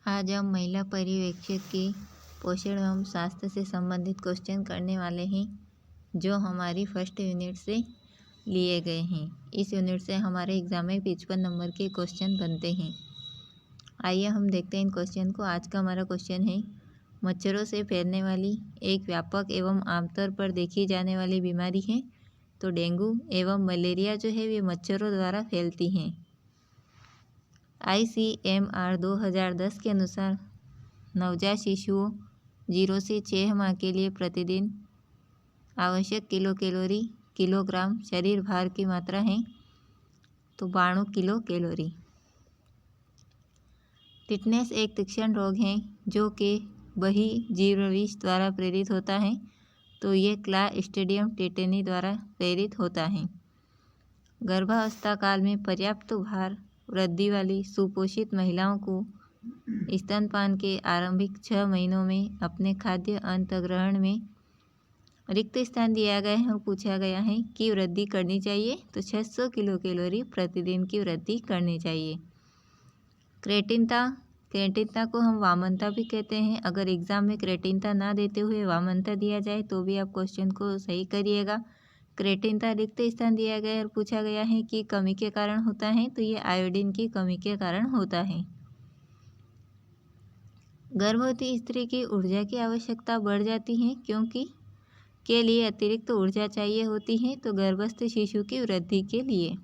आज हम महिला पर्यवेक्षक के पोषण एवं स्वास्थ्य से संबंधित क्वेश्चन करने वाले हैं जो हमारी फर्स्ट यूनिट से लिए गए हैं। इस यूनिट से हमारे एग्ज़ाम में 55 नंबर के क्वेश्चन बनते हैं। आइए हम देखते हैं इन क्वेश्चन को। आज का हमारा क्वेश्चन है, मच्छरों से फैलने वाली एक व्यापक एवं आमतौर पर देखी जाने वाली बीमारी है। तो डेंगू एवं मलेरिया जो है वे मच्छरों द्वारा फैलती हैं। ICMR 2010 के अनुसार नवजात शिशुओं 0 से 6 माह के लिए प्रतिदिन आवश्यक किलोग्राम शरीर भार की मात्रा है तो 92 किलो कैलोरी। टिटनेस एक तीक्ष्ण रोग है जो कि बहिर्जीवविष द्वारा प्रेरित होता है तो ये क्लॉस्ट्रिडियम टेटनी द्वारा प्रेरित होता है। गर्भावस्था काल में पर्याप्त भार वृद्धि वाली सुपोषित महिलाओं को स्तनपान के आरंभिक 6 महीनों में अपने खाद्य अंतग्रहण में रिक्त स्थान दिया गया है और पूछा गया है कि वृद्धि करनी चाहिए तो 600 किलो कैलोरी प्रतिदिन की वृद्धि करनी चाहिए। क्रेटिनता को हम वामनता भी कहते हैं। अगर एग्ज़ाम में क्रेटिनता ना देते हुए वामनता दिया जाए तो भी आप क्वेश्चन को सही करिएगा। क्रेटिनता रिक्त स्थान दिया गया है और पूछा गया है कि कमी के कारण होता है तो ये आयोडीन की कमी के कारण होता है। गर्भवती स्त्री की ऊर्जा की आवश्यकता बढ़ जाती है क्योंकि के लिए अतिरिक्त ऊर्जा चाहिए होती है तो गर्भस्थ शिशु की वृद्धि के लिए।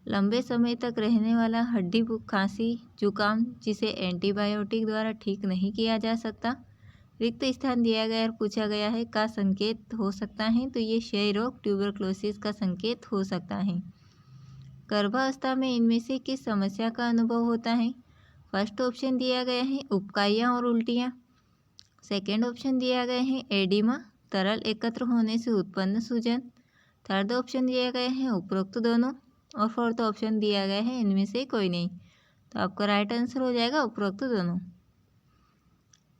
लंबे समय तक रहने वाला हड्डी खांसी जुकाम जिसे एंटीबायोटिक द्वारा ठीक नहीं किया जा सकता रिक्त स्थान दिया गया और पूछा गया है का संकेत हो सकता है तो ये क्षय रोग ट्यूबरक्लोसिस का संकेत हो सकता है। गर्भावस्था में इनमें से किस समस्या का अनुभव होता है? फर्स्ट ऑप्शन दिया गया है उबकाइयाँ और उल्टियाँ। सेकेंड ऑप्शन दिया गया है एडिमा तरल एकत्र होने से उत्पन्न सूजन। थर्ड ऑप्शन दिया गया है उपरोक्त दोनों और फोर्थ ऑप्शन दिया गया है इनमें से कोई नहीं। तो आपका राइट आंसर हो जाएगा उपरोक्त दोनों।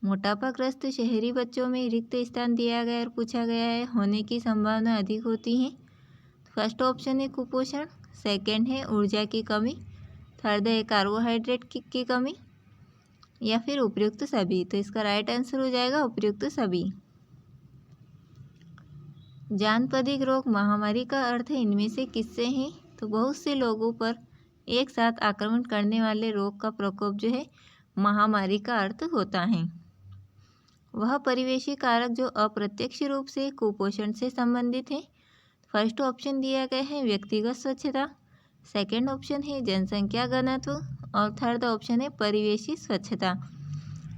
मोटापाग्रस्त शहरी बच्चों में रिक्त स्थान दिया गया और पूछा गया है होने की संभावना अधिक होती है। फर्स्ट ऑप्शन है कुपोषण, सेकंड है ऊर्जा की कमी, थर्ड है कार्बोहाइड्रेट की कमी या फिर उपयुक्त सभी। तो इसका राइट आंसर हो जाएगा उपयुक्त सभी। जानपदिक रोग महामारी का अर्थ है इनमें से किससे है? तो बहुत से लोगों पर एक साथ आक्रमण करने वाले रोग का प्रकोप जो है महामारी का अर्थ होता है। वह परिवेशी कारक जो अप्रत्यक्ष रूप से कुपोषण से संबंधित है। फर्स्ट ऑप्शन दिया गया है व्यक्तिगत स्वच्छता, सेकंड ऑप्शन है जनसंख्या घनत्व और थर्ड ऑप्शन है परिवेशी स्वच्छता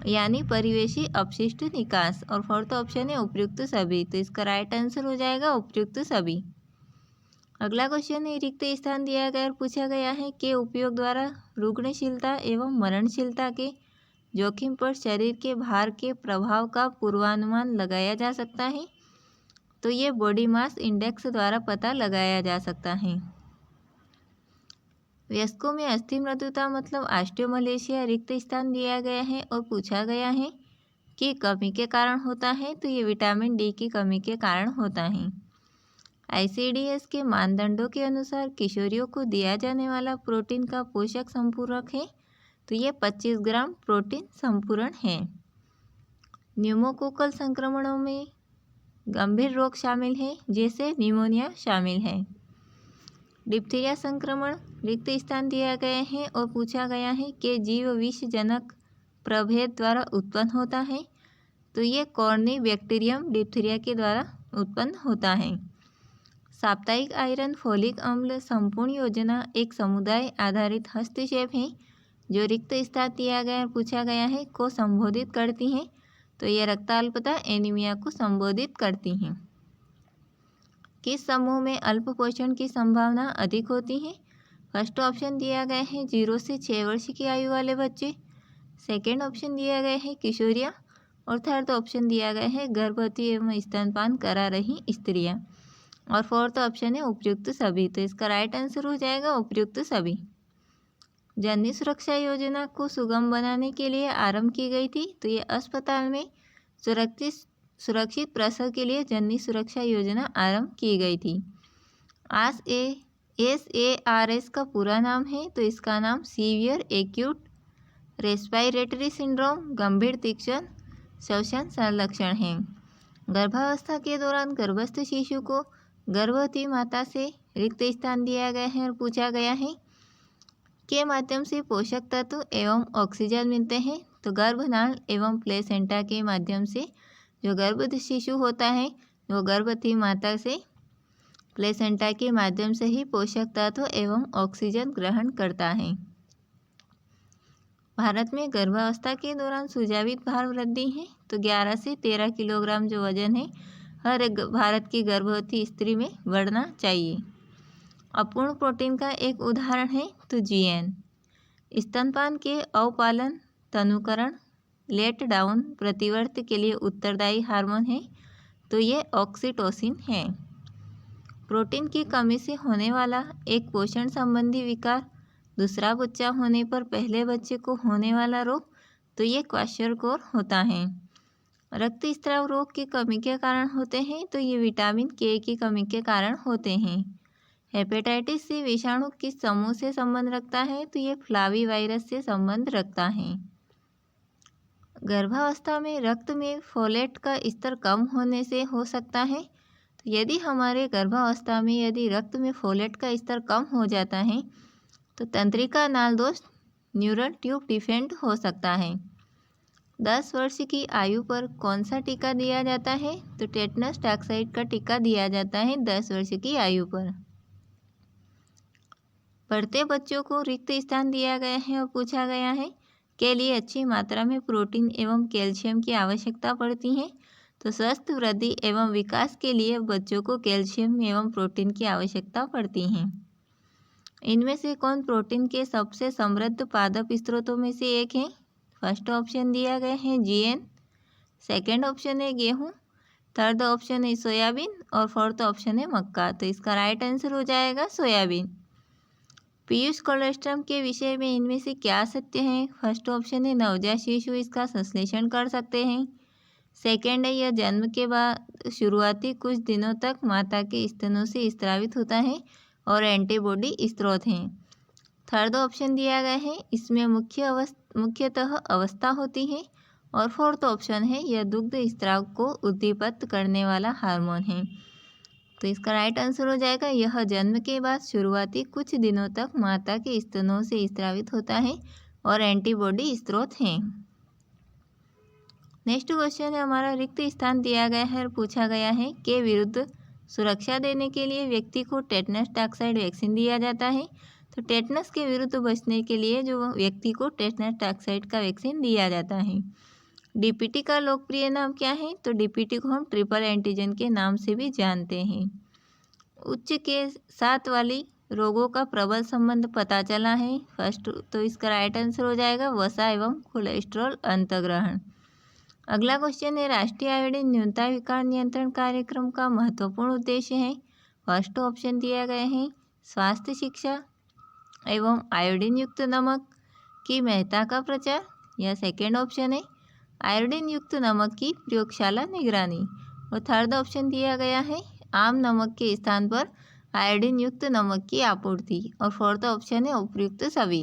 यानी परिवेशी अपशिष्ट निकास और फोर्थ ऑप्शन है उपयुक्त सभी। तो इसका राइट आंसर हो जाएगा उपयुक्त सभी। अगला क्वेश्चन है रिक्त स्थान दिया गया और पूछा गया है कि उपयोग द्वारा रुग्णशीलता एवं मरणशीलता के जोखिम पर शरीर के भार के प्रभाव का पूर्वानुमान लगाया जा सकता है। तो ये बॉडी मास इंडेक्स द्वारा पता लगाया जा सकता है। वयस्कों में अस्थि मृदुता मतलब ऑस्टियोमलेशिया रिक्त स्थान दिया गया है और पूछा गया है कि कमी के कारण होता है तो ये विटामिन डी की कमी के कारण होता है। ICDS के मानदंडों के अनुसार किशोरियों को दिया जाने वाला प्रोटीन का पोषक संपूरक है तो ये 25 ग्राम प्रोटीन संपूरण है। न्यूमोकोकल संक्रमणों में गंभीर रोग शामिल है जैसे निमोनिया शामिल है। डिप्थीरिया संक्रमण रिक्त स्थान दिया गया है और पूछा गया है कि जीव विषजनक प्रभेद द्वारा उत्पन्न होता है तो ये कॉर्नी बैक्टीरियम डिप्थीरिया के द्वारा उत्पन्न होता है। साप्ताहिक आयरन फोलिक अम्ल संपूर्ण योजना एक समुदाय आधारित हस्तक्षेप है जो रिक्त स्थान दिया गया और पूछा गया है को संबोधित करती हैं तो यह रक्ताल्पता एनीमिया को संबोधित करती हैं। किस समूह में अल्प पोषण की संभावना अधिक होती है? फर्स्ट ऑप्शन दिया गया है 0 से 6 वर्ष की आयु वाले बच्चे, सेकेंड ऑप्शन दिया गया है किशोरियाँ और थर्ड ऑप्शन दिया गया है गर्भवती एवं स्तनपान करा रही स्त्रियाँ और फोर्थ ऑप्शन है उपयुक्त सभी। तो इसका राइट आंसर हो जाएगा उपयुक्त सभी। जननी सुरक्षा योजना को सुगम बनाने के लिए आरंभ की गई थी तो ये अस्पताल में सुरक्षित प्रसव के लिए जननी सुरक्षा योजना आरंभ की गई थी। SARS का पूरा नाम है तो इसका नाम सीवियर एक्यूट रेस्पिरेटरी सिंड्रोम गंभीर तीक्ष्ण श्वसन संलक्षण है। गर्भावस्था के दौरान गर्भस्थ शिशु को गर्भवती माता से रिक्त स्थान दिया गया है और पूछा गया है के माध्यम से पोषक तत्व एवं ऑक्सीजन मिलते हैं। तो गर्भनाल एवं प्लेसेंटा के माध्यम से जो गर्भस्थ शिशु होता है वो गर्भवती माता से प्लेसेंटा के माध्यम से ही पोषक तत्व एवं ऑक्सीजन ग्रहण करता है। भारत में गर्भावस्था के दौरान सुझावित भार वृद्धि है तो 11 से 13 किलोग्राम जो वजन है हर एक भारत की गर्भवती स्त्री में बढ़ना चाहिए। अपूर्ण प्रोटीन का एक उदाहरण है तो GN। स्तनपान के अवपालन तनुकरण लेट डाउन प्रतिवर्ती के लिए उत्तरदायी हार्मोन है तो ये ऑक्सीटोसिन है। प्रोटीन की कमी से होने वाला एक पोषण संबंधी विकार, दूसरा बच्चा होने पर पहले बच्चे को होने वाला रोग तो ये क्वाशरकोर होता है। रक्त स्राव रोग की कमी के कारण होते हैं तो ये विटामिन के की कमी के कारण होते हैं। हेपेटाइटिस सी विषाणु किस समूह से संबंध रखता है तो ये फ्लावी वायरस से संबंध रखता है। गर्भावस्था में रक्त में फोलेट का स्तर कम होने से हो सकता है। तो यदि हमारे गर्भावस्था में यदि रक्त में फोलेट का स्तर कम हो जाता है तो तंत्रिका नाल दोष न्यूरल ट्यूब डिफेक्ट हो सकता है। 10 वर्ष की आयु पर कौन सा टीका दिया जाता है तो टेटनस टॉक्साइड का टीका दिया जाता है 10 वर्ष की आयु पर। बढ़ते बच्चों को रिक्त स्थान दिया गया है और पूछा गया है के लिए अच्छी मात्रा में प्रोटीन एवं कैल्शियम की आवश्यकता पड़ती है। तो स्वस्थ वृद्धि एवं विकास के लिए बच्चों को कैल्शियम एवं प्रोटीन की आवश्यकता पड़ती है। इनमें से कौन प्रोटीन के सबसे समृद्ध पादप स्रोतों में से एक है? फर्स्ट ऑप्शन दिया गया है GN, सेकेंड ऑप्शन है गेहूँ, थर्ड ऑप्शन है सोयाबीन और फोर्थ ऑप्शन है मक्का। तो इसका राइट आंसर हो जाएगा सोयाबीन। पीयूष कोलेस्ट्रम के विषय में इनमें से क्या सत्य है? फर्स्ट ऑप्शन है नवजात शिशु इसका संश्लेषण कर सकते हैं, सेकेंड है यह जन्म के बाद शुरुआती कुछ दिनों तक माता के स्तनों से स्रावित होता है और एंटीबॉडी स्रोत हैं। थर्ड ऑप्शन दिया गया है इसमें मुख्यतः अवस्था होती है और फोर्थ ऑप्शन है यह दुग्ध स्राव को उद्दीपित करने वाला हार्मोन है। तो इसका राइट आंसर हो जाएगा यह जन्म के बाद शुरुआती कुछ दिनों तक माता के स्तनों से स्रावित होता है और एंटीबॉडी स्रोत हैं। नेक्स्ट क्वेश्चन है हमारा रिक्त स्थान दिया गया है और पूछा गया है के विरुद्ध सुरक्षा देने के लिए व्यक्ति को टेटनस टॉक्साइड वैक्सीन दिया जाता है। तो टेटनस के विरुद्ध बचने के लिए जो व्यक्ति को टेटनस टॉक्साइड का वैक्सीन दिया जाता है। DPT का लोकप्रिय नाम क्या है? तो DPT को हम ट्रिपल एंटीजन के नाम से भी जानते हैं। उच्च के साथ वाली रोगों का प्रबल संबंध पता चला है। फर्स्ट तो इसका राइट आंसर हो जाएगा वसा एवं कोलेस्ट्रॉल अंतर्ग्रहण। अगला क्वेश्चन है राष्ट्रीय आयोडीन न्यूनता विकार नियंत्रण कार्यक्रम का महत्वपूर्ण उद्देश्य है। फर्स्ट ऑप्शन दिया गया है स्वास्थ्य शिक्षा एवं आयोडीन युक्त नमक की महत्ता का प्रचार, या सेकेंड ऑप्शन है आयोडीन युक्त नमक की प्रयोगशाला निगरानी, और थर्ड ऑप्शन दिया गया है आम नमक के स्थान पर आयोडीन युक्त नमक की आपूर्ति, और फोर्थ ऑप्शन है उपयुक्त सभी।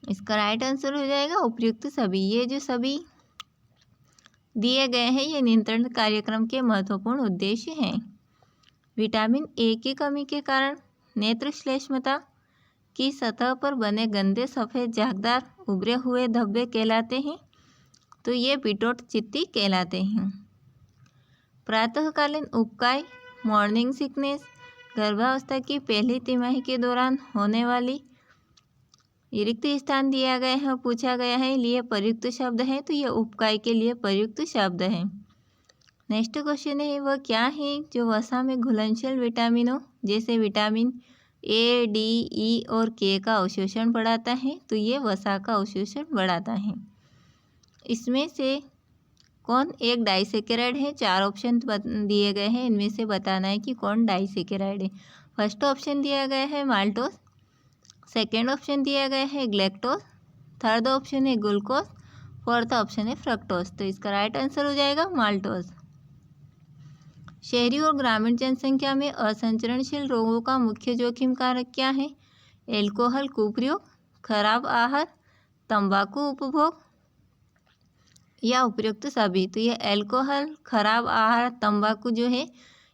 इसका राइट आंसर हो जाएगा उपयुक्त सभी। ये जो सभी दिए गए हैं ये नियंत्रण कार्यक्रम के महत्वपूर्ण उद्देश्य हैं। विटामिन ए की कमी के कारण नेत्र श्लेष्मता की सतह पर बने गंदे सफ़ेद झागदार उभरे हुए धब्बे कहलाते हैं। तो ये पिटोट चित्ती कहलाते हैं। प्रातःकालीन उबकाई, मॉर्निंग सिकनेस, गर्भावस्था की पहली तिमाही के दौरान होने वाली रिक्त स्थान दिया गया है और पूछा गया है लिए प्रयुक्त शब्द है। तो ये उबकाई के लिए प्रयुक्त शब्द है। नेक्स्ट क्वेश्चन है वह क्या है जो वसा में घुलनशील विटामिनों जैसे विटामिन ए, डी, ई और के का अवशोषण बढ़ाता है। तो ये वसा का अवशोषण बढ़ाता है। इसमें से कौन एक डाइसेकेराइड है? 4 ऑप्शन दिए गए हैं, इनमें से बताना है कि कौन डाइसेकेराइड है। फर्स्ट ऑप्शन दिया गया है माल्टोस, सेकेंड ऑप्शन दिया गया है ग्लैक्टोज, थर्ड ऑप्शन है ग्लूकोज, फोर्थ ऑप्शन है फ्रक्टोज। तो इसका राइट आंसर हो जाएगा माल्टोज। शहरी और ग्रामीण जनसंख्या में असंचरणशील रोगों का मुख्य जोखिम कारक क्या है? एल्कोहल कुप्रयोग, खराब आहार, तंबाकू उपभोग या उपयुक्त सभी। तो ये अल्कोहल, खराब आहार, तंबाकू जो है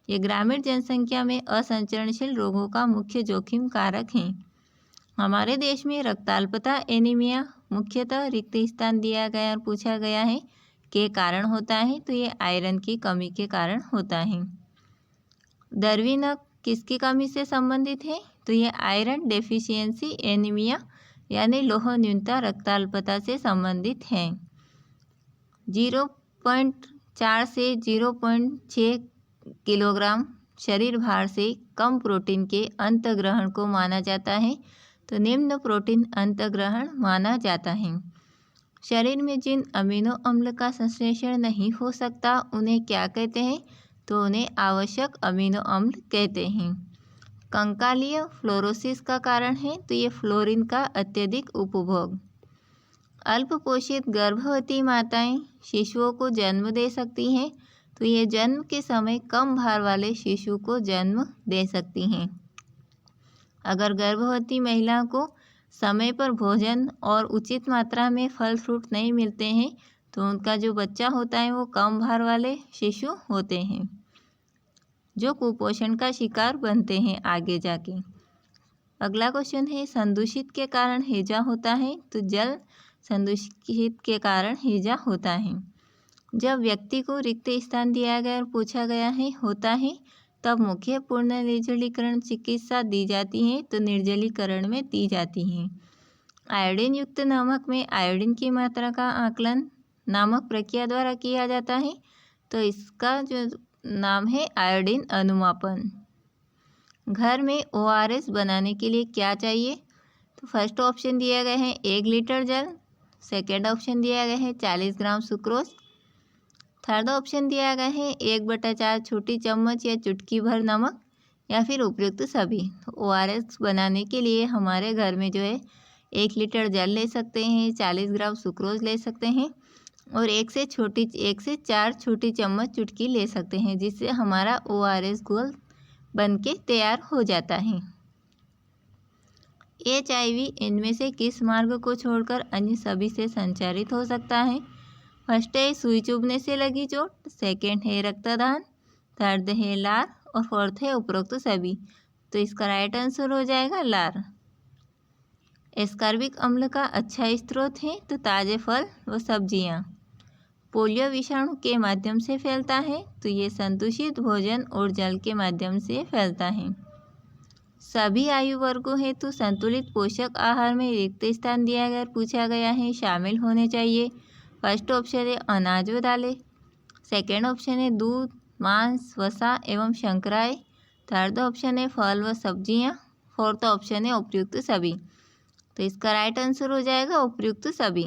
ये ग्रामीण जनसंख्या में असंचरणशील रोगों का मुख्य जोखिम कारक हैं। हमारे देश में रक्ताल्पता एनीमिया मुख्यतः रिक्त स्थान दिया गया और पूछा गया है के कारण होता है। तो ये आयरन की कमी के कारण होता है। दर्विनक किसकी कमी से संबंधित है? तो ये आयरन डेफिशिएंसी एनीमिया यानी लोह न्यूनता रक्ताल्पता से संबंधित है। 0.4 से 0.6 किलोग्राम शरीर भार से कम प्रोटीन के अंतर्ग्रहण को माना जाता है। तो निम्न प्रोटीन अंतर्ग्रहण माना जाता है। शरीर में जिन अमीनो अम्ल का संश्लेषण नहीं हो सकता उन्हें क्या कहते हैं? तो उन्हें आवश्यक अमीनो अम्ल कहते हैं। कंकालीय फ्लोरोसिस का कारण है तो ये फ्लोरीन का अत्यधिक उपभोग। अल्प पोषित गर्भवती माताएं शिशुओं को जन्म दे सकती हैं। तो ये जन्म के समय कम भार वाले शिशु को जन्म दे सकती हैं। अगर गर्भवती महिला को समय पर भोजन और उचित मात्रा में फल फ्रूट नहीं मिलते हैं तो उनका जो बच्चा होता है वो कम भार वाले शिशु होते हैं जो कुपोषण का शिकार बनते हैं आगे जाके। अगला क्वेश्चन है संदूषित के कारण हैजा होता है। तो जल संदूषित के कारण हैजा होता है। जब व्यक्ति को रिक्त स्थान दिया गया और पूछा गया है होता है तब मुख्य पूर्ण निर्जलीकरण चिकित्सा दी जाती है। तो निर्जलीकरण में दी जाती है। आयोडीन युक्त नमक में आयोडीन की मात्रा का आकलन नामक प्रक्रिया द्वारा किया जाता है। तो इसका जो नाम है आयोडीन अनुमापन। घर में ORS बनाने के लिए क्या चाहिए? तो फर्स्ट ऑप्शन दिया गया है 1 लीटर जल। सेकेंड ऑप्शन दिया गया है 40 ग्राम सुक्रोज। थर्ड ऑप्शन दिया गया है 1/4 छोटी चम्मच या चुटकी भर नमक या फिर उपयुक्त सभी। तो ORS बनाने के लिए हमारे घर में जो है 1 लीटर जल ले सकते हैं, 40 ग्राम सुक्रोज ले सकते हैं और 1 से 4 छोटी चम्मच चुटकी ले सकते हैं जिससे हमारा ORS घोल बनके तैयार हो जाता है। HIV इनमें से किस मार्ग को छोड़कर अन्य सभी से संचारित हो सकता है? फर्स्ट है सुई चुभने से लगी चोट, सेकेंड है रक्तदान, थर्ड है लार और फोर्थ है उपरोक्त सभी। तो इसका राइट आंसर हो जाएगा लार। एस्कॉर्बिक अम्ल का अच्छा स्रोत है तो ताज़े फल व सब्जियां। पोलियो विषाणु के माध्यम से फैलता है तो ये संदूषित भोजन और जल के माध्यम से फैलता है। सभी आयु वर्गों हेतु संतुलित पोषक आहार में रिक्त स्थान दिया गया पूछा गया है शामिल होने चाहिए। फर्स्ट ऑप्शन है अनाज व दालें, सेकेंड ऑप्शन है दूध, मांस, वसा एवं शर्कराएं, थर्ड ऑप्शन है फल व सब्जियां, फोर्थ ऑप्शन है उपयुक्त सभी। तो इसका राइट आंसर हो जाएगा उपयुक्त सभी।